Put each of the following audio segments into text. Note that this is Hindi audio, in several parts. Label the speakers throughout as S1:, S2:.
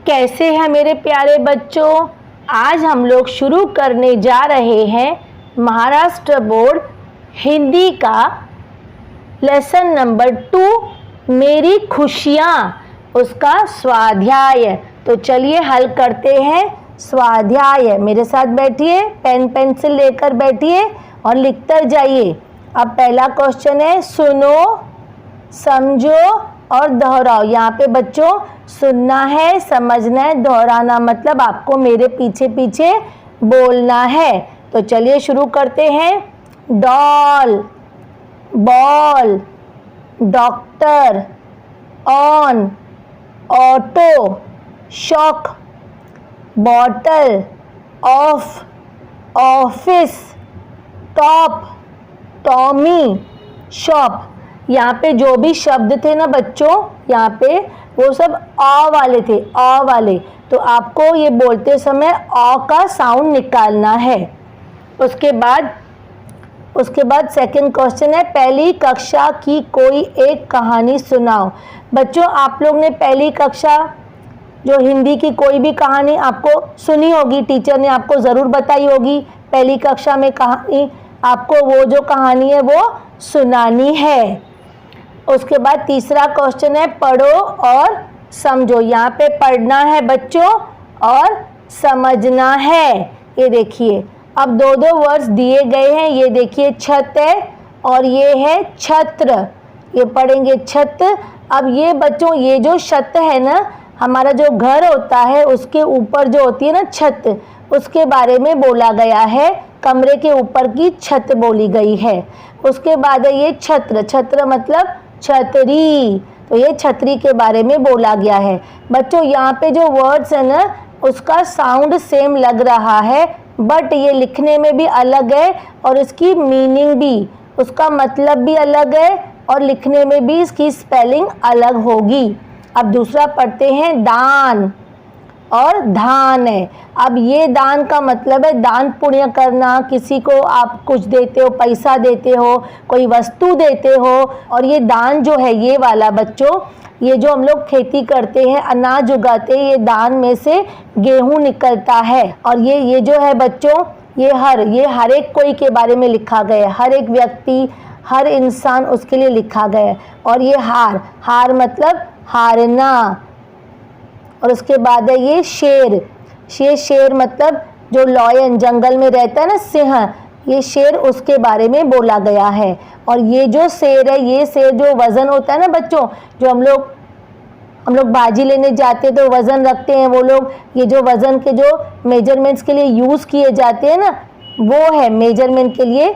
S1: कैसे हैं मेरे प्यारे बच्चों। आज हम लोग शुरू करने जा रहे हैं महाराष्ट्र बोर्ड हिंदी का लेसन नंबर 2 मेरी खुशियाँ, उसका स्वाध्याय। तो चलिए हल करते हैं स्वाध्याय। मेरे साथ बैठिए, पेन पेंसिल लेकर बैठिए और लिखते जाइए। अब पहला क्वेश्चन है, सुनो, समझो और दोहराओ। यहाँ पे बच्चों सुनना है, समझना है, दोहराना मतलब आपको मेरे पीछे पीछे बोलना है। तो चलिए शुरू करते हैं। Doll, ball, doctor, on, auto, shock, bottle, of, office, top, Tommy, shop. यहाँ पे जो भी शब्द थे ना बच्चों, यहाँ पे वो सब अ वाले थे, अ वाले। तो आपको ये बोलते समय अ का साउंड निकालना है। उसके बाद सेकंड क्वेश्चन है, पहली कक्षा की कोई एक कहानी सुनाओ। बच्चों आप लोग ने पहली कक्षा जो हिंदी की कोई भी कहानी आपको सुनी होगी, टीचर ने आपको ज़रूर बताई होगी। पहली कक्षा में कहानी आपको वो जो कहानी है वो सुनानी है। उसके बाद तीसरा क्वेश्चन है, पढ़ो और समझो। यहाँ पे पढ़ना है बच्चों और समझना है। ये देखिए, अब दो दो वर्ड्स दिए गए हैं। ये देखिए छत है और ये है छत्र। ये पढ़ेंगे छत। अब ये बच्चों, ये जो छत है ना, हमारा जो घर होता है उसके ऊपर जो होती है ना छत, उसके बारे में बोला गया है। कमरे के ऊपर की छत बोली गई है। उसके बाद है ये छत्र, छत्र मतलब छतरी। तो ये छतरी के बारे में बोला गया है। बच्चों यहाँ पे जो वर्ड्स है ना, उसका साउंड सेम लग रहा है, बट ये लिखने में भी अलग है और इसकी मीनिंग भी, उसका मतलब भी अलग है और लिखने में भी इसकी स्पेलिंग अलग होगी। अब दूसरा पढ़ते हैं, दान और धान है। अब ये दान का मतलब है दान पुण्य करना, किसी को आप कुछ देते हो, पैसा देते हो, कोई वस्तु देते हो। और ये दान जो है ये वाला बच्चों, ये जो हम लोग खेती करते हैं, अनाज उगाते हैं, ये दान में से गेहूं निकलता है। और ये जो है बच्चों, ये हर एक कोई के बारे में लिखा गया है, हर एक व्यक्ति, हर इंसान, उसके लिए लिखा गया है। और ये हार मतलब हारना। और उसके बाद है ये शेर। शेर मतलब जो लॉयन जंगल में रहता है ना, सिंह, ये शेर, उसके बारे में बोला गया है। और ये जो शेर है, ये शेर जो वज़न होता है ना बच्चों, जो हम लोग बाजी लेने जाते हैं तो वज़न रखते हैं वो लोग, ये जो वज़न के जो मेजरमेंट्स के लिए यूज़ किए जाते हैं ना, वो है मेजरमेंट के लिए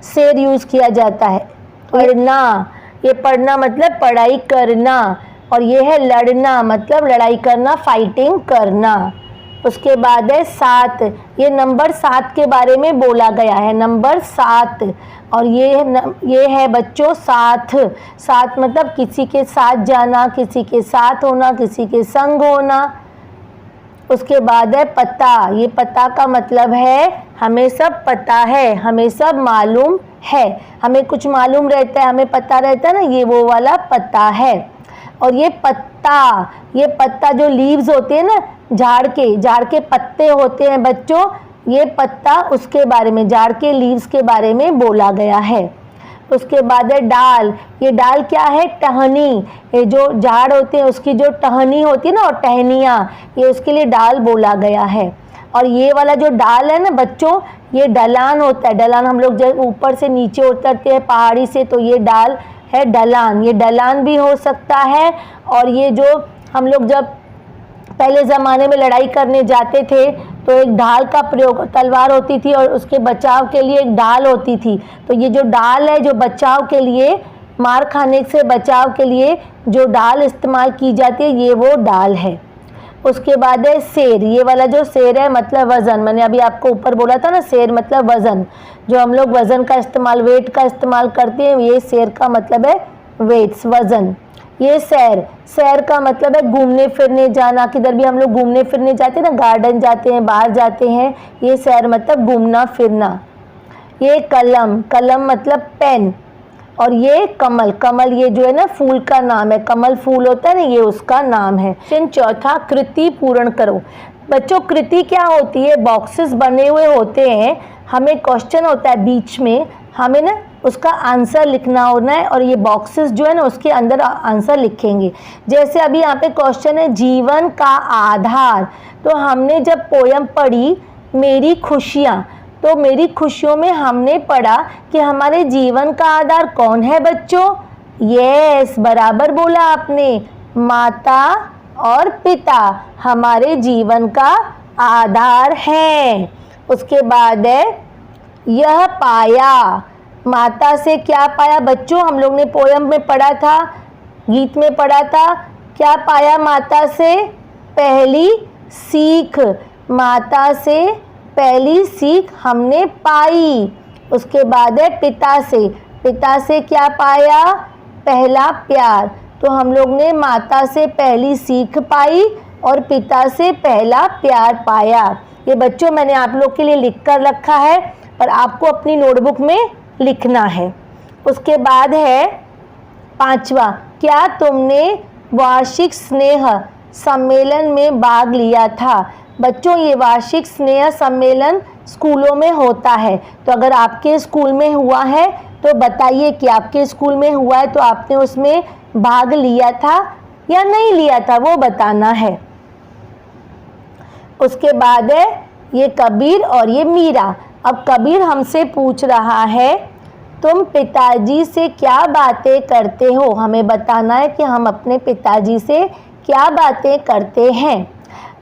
S1: शेर यूज़ किया जाता है। पढ़ना, ये पढ़ना मतलब पढ़ाई करना। और ये है लड़ना मतलब लड़ाई करना, फाइटिंग करना। उसके बाद है 7, ये नंबर 7 के बारे में बोला गया है, नंबर 7। और ये है बच्चों साथ मतलब किसी के साथ जाना, किसी के साथ होना, किसी के संग होना। उसके बाद है पता। ये पता का मतलब है हमें सब पता है, हमें सब मालूम है, हमें कुछ मालूम रहता है, हमें पता रहता है ना, ये वो वाला पता है। और ये पत्ता जो लीव्स होते हैं ना, झाड़ के पत्ते होते हैं बच्चों, ये पत्ता, उसके बारे में, झाड़ के लीव्स के बारे में बोला गया है। उसके बाद है डाल। ये डाल क्या है? टहनी। ये जो झाड़ होते हैं उसकी जो टहनी होती है ना, और टहनियाँ, ये उसके लिए डाल बोला गया है। और ये वाला जो डाल है ना बच्चों, ये ढलान होता है। ढलान हम लोग जब ऊपर से नीचे उतरते हैं पहाड़ी से, तो ये डाल है ढलान। ये ढलान भी हो सकता है। और ये जो हम लोग जब पहले ज़माने में लड़ाई करने जाते थे तो एक ढाल का प्रयोग, तलवार होती थी और उसके बचाव के लिए एक ढाल होती थी। तो ये जो ढाल है, जो बचाव के लिए, मार खाने से बचाव के लिए जो ढाल इस्तेमाल की जाती है, ये वो ढाल है। उसके बाद है शेर। ये वाला जो शेर है मतलब वज़न। मैंने अभी आपको ऊपर बोला था ना, शेर मतलब वज़न। जो हम लोग वज़न का इस्तेमाल, वेट का इस्तेमाल करते हैं, ये शेर का मतलब है वेट्स, वज़न। ये सैर का मतलब है घूमने फिरने जाना। किधर भी हम लोग घूमने फिरने जाते हैं ना, गार्डन जाते हैं, बाहर जाते हैं, ये सैर मतलब घूमना फिरना। ये कलम मतलब पेन। और ये कमल, कमल ये जो है ना फूल का नाम है, कमल फूल होता है ना, ये उसका नाम है। क्वेश्चन चौथा, कृति पूर्ण करो। बच्चों कृति क्या होती है, बॉक्सेस बने हुए होते हैं, हमें क्वेश्चन होता है बीच में, हमें ना उसका आंसर लिखना होना है और ये बॉक्सेस जो है ना उसके अंदर आंसर लिखेंगे। जैसे अभी यहाँ पे क्वेश्चन है जीवन का आधार, तो हमने जब पोयम पढ़ी मेरी खुशियाँ, तो मेरी खुशियों में हमने पढ़ा कि हमारे जीवन का आधार कौन है बच्चों, यस बराबर बोला आपने, माता और पिता हमारे जीवन का आधार हैं। उसके बाद है यह पाया, माता से क्या पाया बच्चों, हम लोग ने पोयम में पढ़ा था, गीत में पढ़ा था, क्या पाया माता से, पहली सीख, माता से पहली सीख हमने पाई। उसके बाद है पिता से, पिता से क्या पाया, पहला प्यार, तो हम लोग ने माता से पहली सीख पाई और पिता से पहला प्यार पाया। ये बच्चों मैंने आप लोग के लिए लिख कर रखा है, पर आपको अपनी नोटबुक में लिखना है। उसके बाद है पांचवा, क्या तुमने वार्षिक स्नेह सम्मेलन में भाग लिया था। बच्चों ये वार्षिक स्नेह सम्मेलन स्कूलों में होता है, तो अगर आपके स्कूल में हुआ है तो बताइए कि आपके स्कूल में हुआ है तो आपने उसमें भाग लिया था या नहीं लिया था, वो बताना है। उसके बाद है ये कबीर और ये मीरा। अब कबीर हमसे पूछ रहा है तुम पिताजी से क्या बातें करते हो, हमें बताना है कि हम अपने पिताजी से क्या बातें करते हैं।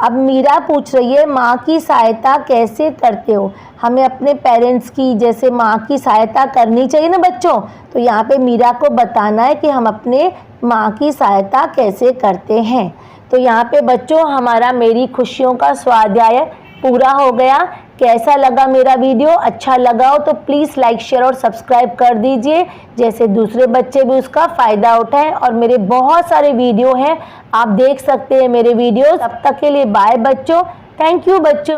S1: अब मीरा पूछ रही है माँ की सहायता कैसे करते हो, हमें अपने पेरेंट्स की जैसे माँ की सहायता करनी चाहिए ना बच्चों, तो यहाँ पे मीरा को बताना है कि हम अपने माँ की सहायता कैसे करते हैं। तो यहाँ पे बच्चों हमारा मेरी खुशियों का स्वाध्याय पूरा हो गया। कैसा लगा मेरा वीडियो, अच्छा लगा हो तो प्लीज़ लाइक शेयर और सब्सक्राइब कर दीजिए, जैसे दूसरे बच्चे भी उसका फ़ायदा उठाएं। और मेरे बहुत सारे वीडियो हैं, आप देख सकते हैं मेरे वीडियो। तब तक के लिए बाय बच्चों, थैंक यू बच्चों।